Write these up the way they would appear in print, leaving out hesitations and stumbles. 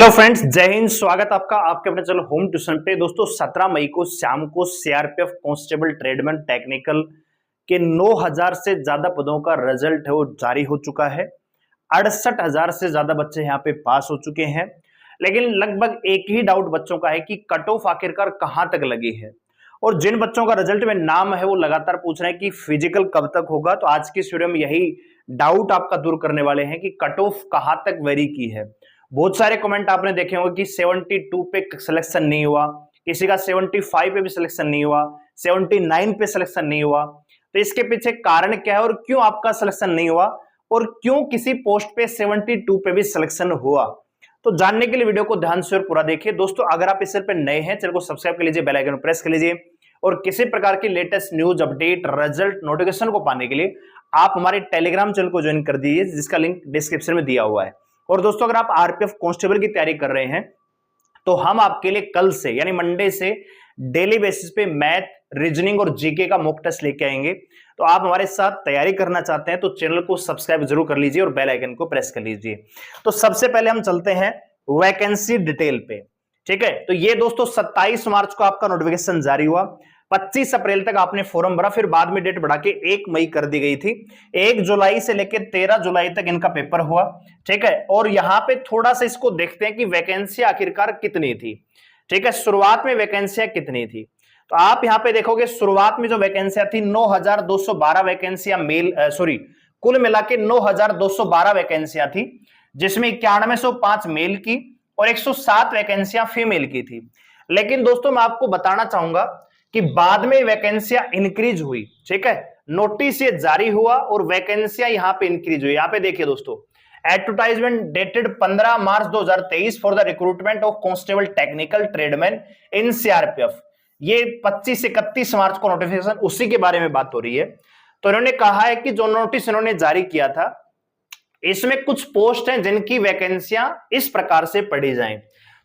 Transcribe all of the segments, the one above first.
तो फ्रेंड्स, जय हिंद। स्वागत आपका आपके अपने चैनल होम ट्यूशन पे। दोस्तों 17 मई को शाम को सीआरपीएफ कांस्टेबल ट्रेडमैन टेक्निकल के 9000 से ज्यादा पदों का रिजल्ट है वो जारी हो चुका है। 68,000 से ज्यादा बच्चे यहाँ पे पास हो चुके हैं, लेकिन लगभग एक ही डाउट बच्चों का है कि कट ऑफ आखिरकार कहां तक लगी है। और जिन बच्चों का रिजल्ट में नाम है वो लगातार पूछ रहे हैं कि फिजिकल कब तक होगा। तो आज की इस वीडियो में यही डाउट आपका दूर करने वाले हैं कि कट ऑफ कहां तक वेरी की है। बहुत सारे कमेंट आपने देखे होंगे कि 72 पे सिलेक्शन नहीं हुआ, किसी का 75 पे भी सिलेक्शन नहीं हुआ, 79 पे सिलेक्शन नहीं हुआ। तो इसके पीछे कारण क्या है और क्यों आपका सिलेक्शन नहीं हुआ और क्यों किसी पोस्ट पे 72 पे भी सिलेक्शन हुआ, तो जानने के लिए वीडियो को ध्यान से और पूरा देखिए। दोस्तों अगर आप इस चैनल पे नए हैं, चैनल को सब्सक्राइब कर लीजिए, बेल आइकन प्रेस कर लीजिए और किसी प्रकार की latest news update result notification को पाने के लिए आप हमारे टेलीग्राम चैनल को ज्वाइन कर दीजिए, जिसका लिंक डिस्क्रिप्शन में दिया हुआ है। और दोस्तों अगर आप आरपीएफ कांस्टेबल की तैयारी कर रहे हैं तो हम आपके लिए कल से यानी मंडे से डेली बेसिस पे मैथ, रीजनिंग और जीके का मॉक टेस्ट लेके आएंगे। तो आप हमारे साथ तैयारी करना चाहते हैं तो चैनल को सब्सक्राइब जरूर कर लीजिए और बेल आइकन को प्रेस कर लीजिए। तो सबसे पहले हम चलते हैं वैकेंसी डिटेल पे, ठीक है। तो ये दोस्तों 27 मार्च को आपका नोटिफिकेशन जारी हुआ, 25 अप्रैल तक आपने फॉर्म भरा, फिर बाद में डेट बढ़ा के 1 मई कर दी गई थी। 1 जुलाई से लेकर 13 जुलाई तक इनका पेपर हुआ, ठीक है। और यहां पे थोड़ा सा इसको देखते हैं कि वैकेंसी आखिरकार कितनी थी, ठीक है। शुरुआत में वैकेंसियां कितनी थी तो आप यहां पे देखोगे शुरुआत में जो वैकेंसियां थी 9,212 वैकेंसियां मेल कुल मिला के 9,212 वैकेंसियां थी, जिसमें 9105 मेल की और 107 वैकेंसियां फीमेल की थी। लेकिन दोस्तों मैं आपको बताना चाहूंगा कि बाद में वैकेंसियां इंक्रीज हुई, ठीक है। नोटिस ये जारी हुआ और वैकेंसियां यहां पे इंक्रीज हुई। यहां पे देखिए दोस्तों, advertisement dated 15 March 2023 for the recruitment of constable technical tradesman in CRPF. ये 25 से 31 मार्च को नोटिफिकेशन, उसी के बारे में बात हो रही है। तो इन्होंने कहा है कि जो नोटिस इन्होंने जारी किया था इसमें कुछ पोस्ट हैं जिनकी वैकेंसियां इस प्रकार से पढ़ी जाएं।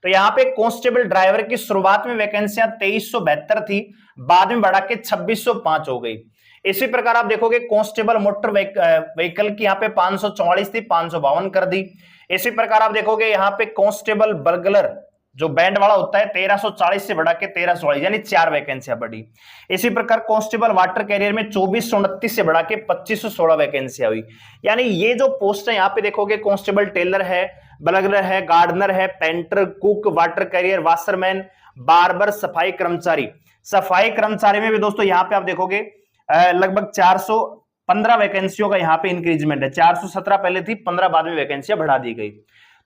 तो यहां पे कांस्टेबल ड्राइवर की शुरुआत में वैकेंसियां 2372 थी, बाद में बढ़ा के 2605 हो गई। इसी प्रकार आप देखोगे कांस्टेबल मोटर व्हीकल की यहां पे 544 थी, 552 कर दी। इसी प्रकार आप देखोगे यहां पे कांस्टेबल बर्गलर जो बैंड वाला होता है 1340 से बढ़ा के 1344, यानी 4 वैकेंसियां बढ़ी। इसी प्रकार कांस्टेबल वाटर कैरियर में 2429 से बढ़ा के 2516 वैकेंसियां हुई। यानी ये जो पोस्ट है यहां पे देखोगे कांस्टेबल टेलर है, बर्गलर है, गार्डनर है, painter, cook, water career, washerman, barber, सफाई कर्मचारी। सफाई कर्मचारी में भी दोस्तों यहां पे आप देखोगे लगभग 415 वैकेंसियों का यहां पे इंक्रीजमेंट है। 417 पहले थी, 15 बाद में वैकेंसियां बढ़ा दी गई।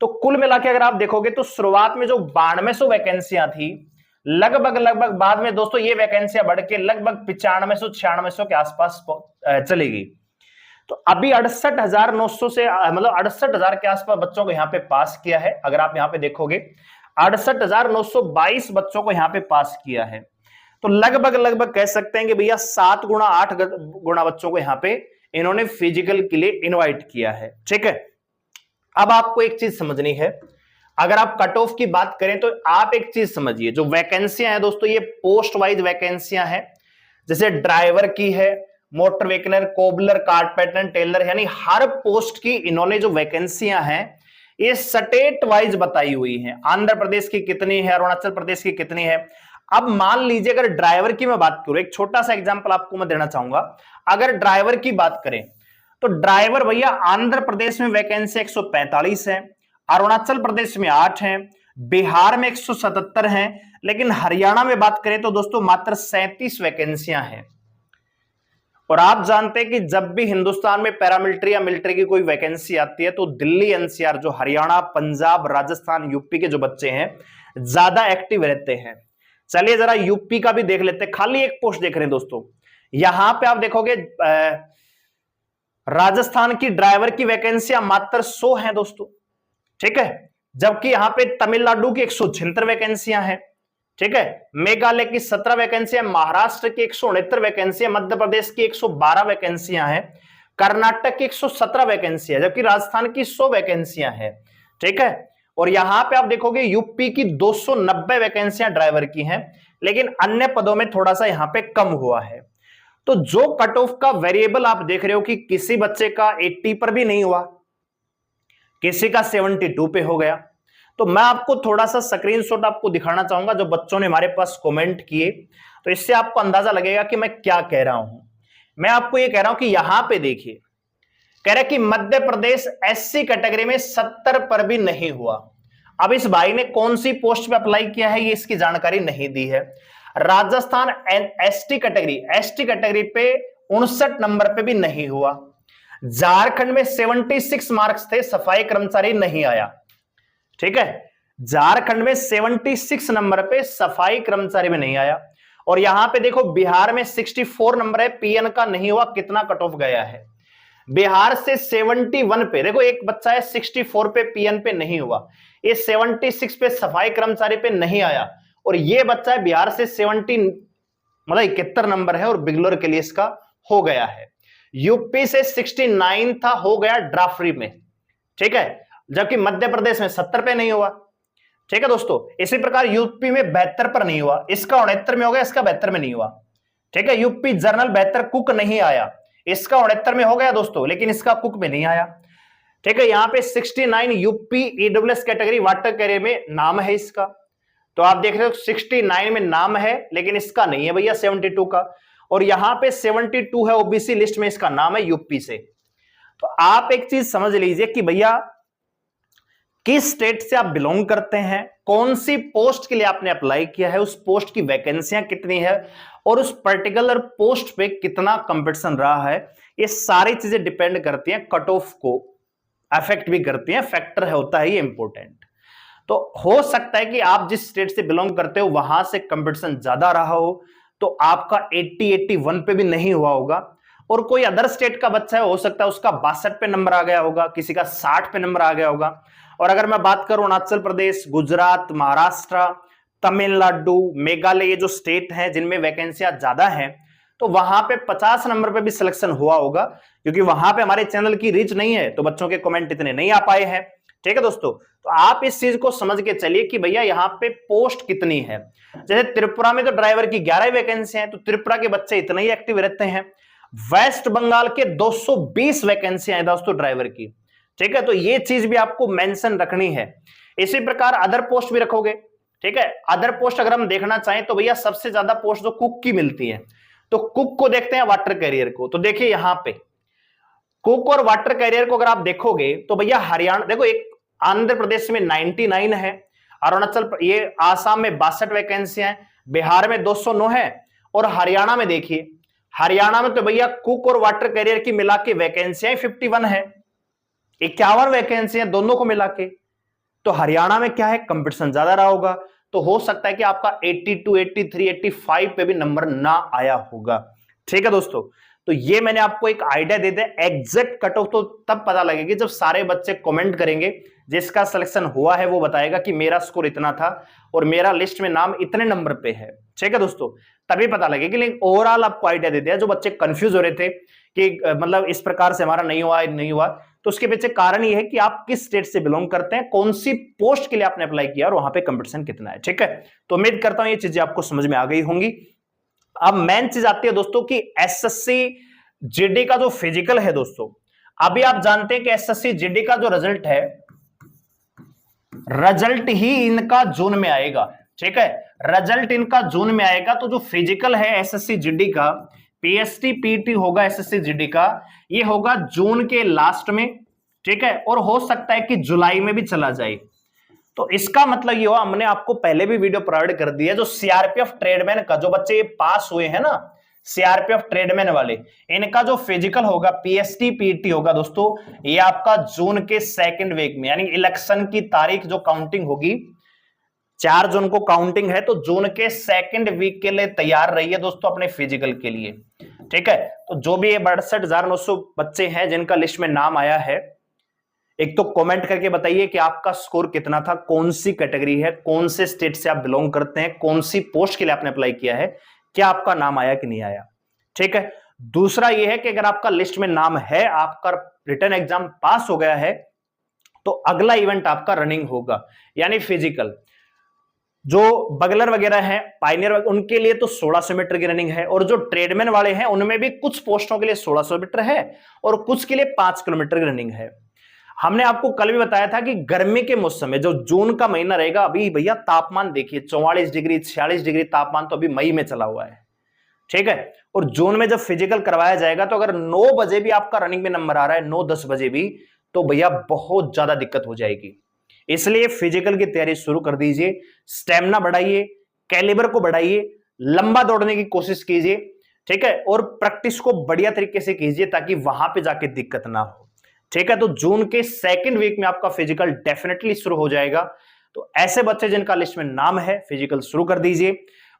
तो कुल मिला के अगर आप देखोगे तो शुरुआत में जो 9200 वैकेंसियां थी, लगभग बाद में दोस्तों ये वैकेंसियां बढ़ के लगभग 9500-9600 के आसपास चली गई। तो अभी 68,900 से मतलब 68,000 के आसपास बच्चों को यहाँ पे पास किया है। अगर आप यहाँ पे देखोगे 68,922 बच्चों को यहाँ पे पास किया है। तो लगभग कह सकते हैं कि भैया 7 गुना 8 गुना बच्चों को यहाँ पे इन्होंने फिजिकल के लिए इनवाइट किया है, ठीक है। अब आपको एक चीज समझनी है, अगर आप कट ऑफ की बात करें तो आप एक चीज समझिए, जो वैकेंसियां हैं दोस्तों ये पोस्ट वाइज वैकेंसियां हैं। जैसे ड्राइवर की है, मोटर व्हीकलर, कोबलर, कारपेंटर, टेलर, यानी हर पोस्ट की इन्होंने जो वैकेंसियां हैं ये स्टेट वाइज बताई हुई हैं। आंध्र प्रदेश की कितनी है, अरुणाचल प्रदेश की कितनी है। अब मान लीजिए अगर ड्राइवर की मैं बात करूं, एक छोटा सा एग्जांपल आपको मैं देना चाहूंगा। अगर ड्राइवर की बात करें तो ड्राइवर भैया आंध्र प्रदेश में वैकेंसी 145 है, अरुणाचल प्रदेश में 8 है, बिहार में 177 है, लेकिन हरियाणा में बात करें तो दोस्तों मात्र 37 वैकेंसियां हैं। और आप जानते हैं कि जब भी हिंदुस्तान में पैरामिलिट्री या मिलिट्री की कोई वैकेंसी आती है तो दिल्ली एनसीआर, जो हरियाणा, पंजाब, राजस्थान, यूपी के जो बच्चे हैं ज्यादा एक्टिव रहते हैं। चलिए जरा यूपी का भी देख लेते हैं। खाली एक पोस्ट देख रहे हैं दोस्तों, यहां पे आप देखोगे राजस्थान की ड्राइवर की वैकेंसियां मात्र 100 हैं दोस्तों, ठीक है। जबकि यहां पे तमिलनाडु की 176 वैकेंसियां हैं, ठीक है। मेघालय की 17 वैकेंसियां, महाराष्ट्र की 169 वैकेंसियां, मध्य प्रदेश की 112 वैकेंसियां हैं, कर्नाटक की 117 वैकेंसियां, जबकि राजस्थान की 100 वैकेंसियां हैं, ठीक है। और यहां पे आप देखोगे यूपी की 290 वैकेंसियां ड्राइवर की हैं, लेकिन अन्य पदों में थोड़ा सा यहां पे कम हुआ है। तो जो कट ऑफ का वेरिएबल आप देख रहे हो कि किसी बच्चे का 80 पर भी नहीं हुआ, किसी का 72 पे हो गया। तो मैं आपको थोड़ा सा स्क्रीनशॉट आपको दिखाना चाहूंगा जो बच्चों ने हमारे पास कमेंट किए, तो इससे आपको अंदाजा लगेगा कि मैं क्या कह रहा हूं। मैं आपको ये कह रहा हूं कि यहां पे देखिए, कह रहा है कि मध्य प्रदेश एससी कैटेगरी में 70 पर भी नहीं हुआ। अब इस भाई ने कौन सी पोस्ट पे अप्लाई किया है ये इसकी जानकारी नहीं दी है। राजस्थान एसटी कैटेगरी पे 59 नंबर पे भी नहीं हुआ। झारखंड में 76 मार्क्स थे, सफाई कर्मचारी नहीं आया। ठीक है, झारखंड में 76 नंबर पे सफाई कर्मचारी में नहीं आया। और यहां पे देखो बिहार में 64 नंबर है, पीएन का नहीं हुआ, कितना कट ऑफ गया है। बिहार से 71 पे देखो, एक बच्चा है 64 पे पीएन पे नहीं हुआ, ये 76 पे सफाई कर्मचारी पे नहीं आया, और ये बच्चा है बिहार से 71 नंबर है और बिगलोर के लिए इसका हो गया है। यूपी से 69 था, हो गया ड्राफ्टरी में। ठीक है, जबकि मध्य प्रदेश में 70 पे नहीं हुआ। ठीक है दोस्तों, इसी प्रकार यूपी में 72 पर नहीं हुआ, इसका 69 में हो गया, इसका 72 में नहीं हुआ। ठीक है, यूपी जनरल 72 कुक नहीं आया, इसका 69 में हो गया दोस्तों, लेकिन इसका कुक में नहीं आया। ठीक है, यहां पे 69 UP EWS category water career में नाम है इसका, तो आप देख रहे हो 69 में नाम है, लेकिन इसका नहीं है भैया 72 का। और यहां पे 72 है ओबीसी लिस्ट में, इसका नाम है यूपी से। तो आप एक चीज समझ लीजिए कि भैया किस स्टेट से आप बिलोंग करते हैं, कौन सी पोस्ट के लिए आपने अप्लाई किया है, उस पोस्ट की वैकेंसियां कितनी है, और उस पर्टिकुलर पोस्ट पे कितना कंपटीशन रहा है, ये सारी चीजें डिपेंड करती हैं, कट ऑफ को अफेक्ट भी करती हैं, फैक्टर होता है ये इंपॉर्टेंट। तो हो सकता है कि आप जिस स्टेट से बिलोंग करते हो वहां से कंपटीशन ज्यादा रहा हो, तो आपका 80-81 पे भी नहीं हुआ होगा, और कोई अदर स्टेट का बच्चा है, हो सकता है उसका 62 पे नंबर आ गया होगा, किसी का 60 पे नंबर आ गया होगा। और अगर मैं बात करूं अरुणाचल प्रदेश, गुजरात, महाराष्ट्र, तमिलनाडु, मेघालय, ये जो स्टेट हैं जिनमें वैकेंसियां ज्यादा हैं, तो वहां पे 50 नंबर पे भी सिलेक्शन हुआ होगा, क्योंकि वहां पे हमारे चैनल की रीच नहीं है, तो बच्चों के कमेंट इतने नहीं आ पाए हैं। ठीक है दोस्तों, तो आप इस चीज को समझ के चलिए कि भैया यहाँ पे पोस्ट कितनी है। जैसे त्रिपुरा में तो ड्राइवर की 11 वैकेंसी है, तो त्रिपुरा के बच्चे इतने ही एक्टिव रहते हैं। वेस्ट बंगाल के 220 वैकेंसियां हैं दोस्तों ड्राइवर की। ठीक है, तो ये चीज भी आपको मेंशन रखनी है। इसी प्रकार अदर पोस्ट भी रखोगे। ठीक है, अदर पोस्ट अगर हम देखना चाहें तो भैया सबसे ज्यादा पोस्ट जो कुक की मिलती है, तो कुक को देखते हैं, वाटर कैरियर को। तो देखिए यहां पे कुक और वाटर कैरियर को अगर आप देखोगे तो भैया हरियाणा देखो, एक आंध्र प्रदेश में 99 है, अरुणाचल ये आसाम में 62 वैकेंसियां हैं, बिहार में 209 है, और हरियाणा में देखिए, हरियाणा में तो भैया कुक और वाटर कैरियर की मिला के वैकेंसियां 51 है, 51 वैकेंसियां दोनों को मिला के। तो हरियाणा में क्या है, कंपटीशन ज्यादा रहा होगा, तो हो सकता है कि आपका 82, 83, 85 पे भी नंबर ना आया होगा। ठीक है दोस्तों, तो ये मैंने आपको एक आइडिया दे दिया। एग्जैक्ट कट ऑफ तो तब पता लगेगी जब सारे बच्चे कमेंट करेंगे, जिसका सिलेक्शन हुआ है वो बताएगा कि मेरा स्कोर इतना था और मेरा लिस्ट में नाम इतने नंबर पे है। ठीक है दोस्तों, तभी पता लगेगी। लेकिन ओवरऑल आपको आइडिया दे दिया, जो बच्चे कंफ्यूज हो रहे थे कि मतलब इस प्रकार से हमारा नहीं हुआ, तो उसके पीछे कारण ये है कि आप किस स्टेट से बिलोंग करते हैं, कौन सी पोस्ट के लिए आपने अप्लाई किया और वहां पे कंपटीशन कितना है। ठीक है, तो उम्मीद करता हूं ये चीजें आपको समझ में आ गई होंगी। अब मेन चीज आती है दोस्तों कि एसएससी जीडी का जो फिजिकल है दोस्तों, अभी आप जानते हैं कि एसएससी जीडी का जो रिजल्ट है, रिजल्ट ही इनका जून में आएगा। ठीक है, रिजल्ट इनका जून में आएगा। तो जो फिजिकल है एसएससी जीडी का, पीएसटी पीटी होगा एसएससी जीडी का, ये होगा जून के लास्ट में। ठीक है, और हो सकता है कि जुलाई में भी चला जाए। तो इसका मतलब ये हुआ, हमने आपको पहले भी वीडियो प्रोवाइड कर दिया, जो सीआरपीएफ ट्रेडमैन का जो बच्चे पास हुए हैं ना, सीआरपीएफ ट्रेडमैन वाले, इनका जो फिजिकल होगा पीएसटी पीटी होगा दोस्तों, ये आपका जून के सेकंड वीक में, यानी इलेक्शन की तारीख जो काउंटिंग होगी 4 जून को काउंटिंग है, तो जून के सेकंड वीक के लिए तैयार रहिए दोस्तों अपने फिजिकल के लिए। ठीक है, तो जो भी ये 62,900 बच्चे हैं जिनका लिस्ट में नाम आया है, एक तो कमेंट करके बताइए कि आपका स्कोर कितना था, कौन सी कैटेगरी है, कौन से स्टेट से आप बिलोंग करते हैं, कौन सी पोस्ट के लिए आपने अप्लाई किया है, क्या आपका नाम आया कि नहीं आया। ठीक है, दूसरा यह है कि अगर आपका लिस्ट में नाम है, आपका रिटन एग्जाम पास हो गया है, तो अगला इवेंट आपका रनिंग होगा, यानी फिजिकल। जो बगलर वगैरह हैं, पायनियर, उनके लिए तो 1600 मीटर की रनिंग है, और जो ट्रेडमैन वाले हैं उनमें भी कुछ पोस्टों के लिए 1600 मीटर है और कुछ के लिए 5 किलोमीटर की रनिंग है। हमने आपको कल भी बताया था कि गर्मी के मौसम में जो जून का महीना रहेगा, अभी भैया तापमान देखिए 44 डिग्री 46 डिग्री तापमान तो अभी मई में चला हुआ है, ठीक है। और जून में जब फिजिकल करवाया जाएगा तो अगर 9 बजे भी आपका रनिंग में नंबर आ रहा है, 9-10 बजे भी, तो भैया बहुत ज्यादा दिक्कत हो जाएगी। इसलिए फिजिकल की तैयारी शुरू कर दीजिए, स्टेमिना बढ़ाइए, कैलिबर को बढ़ाइए, लंबा दौड़ने की कोशिश कीजिए, ठीक है, और प्रैक्टिस को बढ़िया तरीके से कीजिए ताकि वहां पे जाके दिक्कत ना हो, ठीक है। तो जून के सेकंड वीक में आपका फिजिकल डेफिनेटली शुरू हो जाएगा। तो ऐसे बच्चे जिनका लिस्ट में नाम है, फिजिकल शुरू कर दीजिए।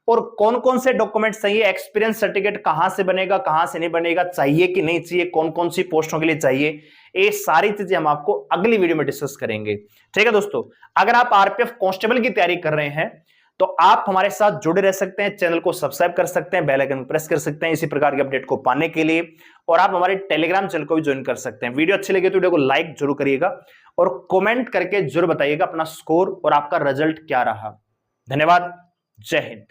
और कौन कौन से डॉक्यूमेंट चाहिए, एक्सपीरियंस सर्टिफिकेट कहां से बनेगा, कहां से नहीं बनेगा, चाहिए कि नहीं चाहिए, कौन कौन सी पोस्टों के लिए चाहिए, ये सारी चीजें हम आपको अगली वीडियो में डिस्कस करेंगे, ठीक है दोस्तों। अगर आप आरपीएफ कांस्टेबल की तैयारी कर रहे हैं तो आप हमारे साथ जुड़े रह सकते हैं, चैनल को सब्सक्राइब कर सकते हैं, बेल आइकन प्रेस कर सकते हैं इसी प्रकार के अपडेट को पाने के लिए। और आप हमारे टेलीग्राम चैनल को भी ज्वाइन कर सकते हैं। वीडियो अच्छी लगी तो वीडियो को लाइक जरूर करिएगा और कमेंट करके जरूर बताइएगा अपना स्कोर और आपका रिजल्ट क्या रहा। धन्यवाद, जय हिंद।